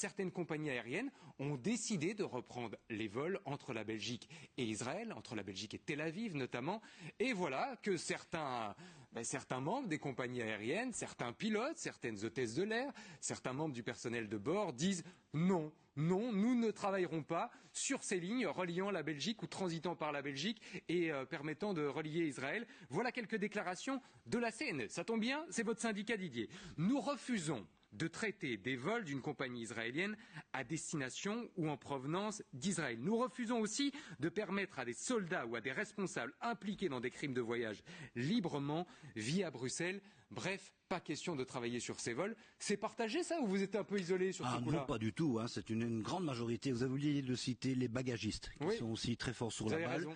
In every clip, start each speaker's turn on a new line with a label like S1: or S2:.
S1: certaines compagnies aériennes ont décidé de reprendre les vols entre la Belgique et Israël, entre la Belgique et Tel Aviv notamment. Et voilà que certains membres des compagnies aériennes, certains pilotes, certaines hôtesses de l'air, certains membres du personnel de bord disent non, nous ne travaillerons pas sur ces lignes reliant la Belgique ou transitant par la Belgique et permettant de relier Israël. Voilà quelques déclarations de la CNE. Ça tombe bien, c'est votre syndicat Didier. Nous refusons de traiter des vols d'une compagnie israélienne à destination ou en provenance d'Israël. Nous refusons aussi de permettre à des soldats ou à des responsables impliqués dans des crimes de voyage librement via Bruxelles. Bref, pas question de travailler sur ces vols. C'est partagé ça ou vous êtes un peu isolé sur ce coup-là?
S2: Non, pas du tout. Hein. C'est une grande majorité. Vous avez oublié de citer les bagagistes qui sont aussi très forts sur la balle.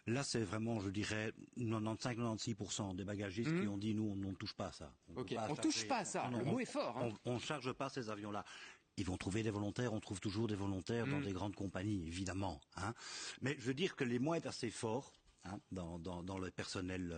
S2: Là, c'est vraiment, je dirais, 95-96% des bagagistes qui ont dit nous, on ne touche pas à ça.
S1: On ne touche pas à ça. Le mot est fort. Hein.
S2: On ne charge pas ces avions-là. Ils vont trouver des volontaires, on trouve toujours des volontaires dans des grandes compagnies, évidemment. Hein. Mais je veux dire que les mots est assez fort. Hein, dans le personnel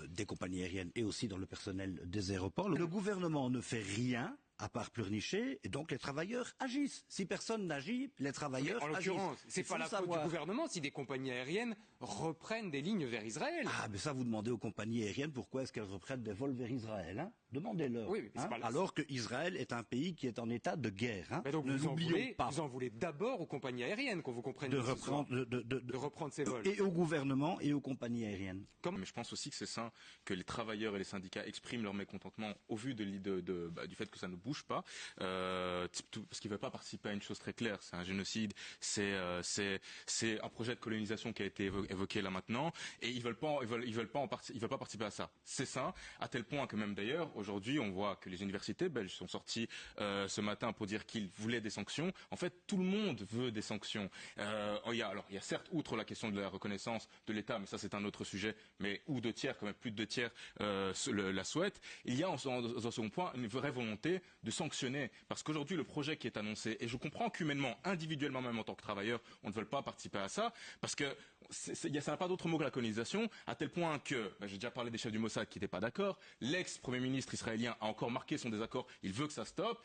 S2: des compagnies aériennes et aussi dans le personnel des aéroports. Le gouvernement ne fait rien à part pleurnicher, et donc les travailleurs agissent. Si personne n'agit, les travailleurs agissent. En l'occurrence,
S1: c'est pas la faute du gouvernement si des compagnies aériennes reprennent des lignes vers Israël.
S2: Ah, mais ça, vous demandez aux compagnies aériennes pourquoi est-ce qu'elles reprennent des vols vers Israël, hein? Demandez-leur. Oui, hein, alors que Israël est un pays qui est en état de guerre. Hein.
S1: Mais donc vous en voulez d'abord aux compagnies aériennes, qu'on vous comprenne
S2: de reprendre
S1: ces vols.
S2: Et au gouvernement et aux compagnies aériennes.
S3: Mais je pense aussi que c'est sain que les travailleurs et les syndicats expriment leur mécontentement au vu du fait que ça ne bouge pas, parce qu'ils ne veulent pas participer à une chose très claire. C'est un génocide, c'est un projet de colonisation qui a été évoqué là maintenant, et ils veulent pas participer à ça. C'est sain, à tel point que même d'ailleurs aujourd'hui, on voit que les universités belges sont sorties ce matin pour dire qu'ils voulaient des sanctions. En fait, tout le monde veut des sanctions. Il y a certes, outre la question de la reconnaissance de l'État, mais ça c'est un autre sujet, mais où 2 tiers, quand même plus de 2 tiers la souhaitent. Il y a en second point une vraie volonté de sanctionner, parce qu'aujourd'hui le projet qui est annoncé, et je comprends qu'humainement, individuellement même en tant que travailleur, on ne veut pas participer à ça, parce que ça n'a pas d'autre mot que la colonisation, à tel point que, j'ai déjà parlé des chefs du Mossad qui n'étaient pas d'accord, l'ex-premier ministre israélien a encore marqué son désaccord, il veut que ça stoppe.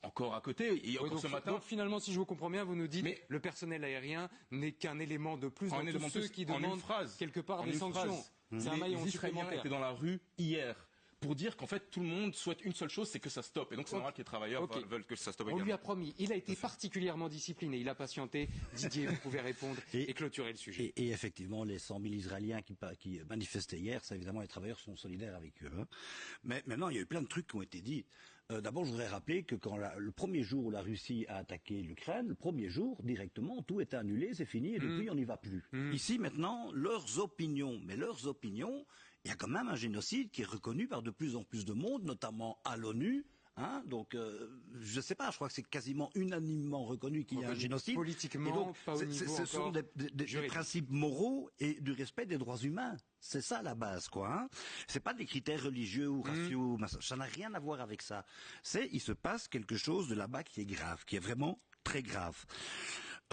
S3: Encore à côté, et encore ce matin.
S1: Donc finalement, si je vous comprends bien, vous nous dites le personnel aérien n'est qu'un élément de plus dans tous ceux qui demandent quelque part des sanctions. C'est un maillon supplémentaire.
S3: Les Israéliens étaient dans la rue hier pour dire qu'en fait tout le monde souhaite une seule chose, c'est que ça stoppe. Et donc c'est normal que les travailleurs veulent que ça stoppe également.
S1: On lui a promis, il a été particulièrement discipliné, il a patienté. Didier, vous pouvez répondre et clôturer le sujet.
S2: Et effectivement, les 100 000 Israéliens qui manifestaient hier, ça évidemment les travailleurs sont solidaires avec eux. Hein. Mais maintenant, il y a eu plein de trucs qui ont été dits. D'abord, je voudrais rappeler que quand le premier jour où la Russie a attaqué l'Ukraine, le premier jour, directement, tout était annulé, c'est fini, et depuis, on n'y va plus. Ici, maintenant, leurs opinions, il y a quand même un génocide qui est reconnu par de plus en plus de monde, notamment à l'ONU. Hein, donc, je sais pas, je crois que c'est quasiment unanimement reconnu qu'il y a un génocide.
S1: Politiquement,
S2: donc,
S1: pas au niveau
S2: ce sont des principes moraux et du respect des droits humains. C'est ça la base, quoi. Hein. C'est pas des critères religieux ou raciaux, ça n'a rien à voir avec ça. Il se passe quelque chose de là-bas qui est grave, qui est vraiment très grave.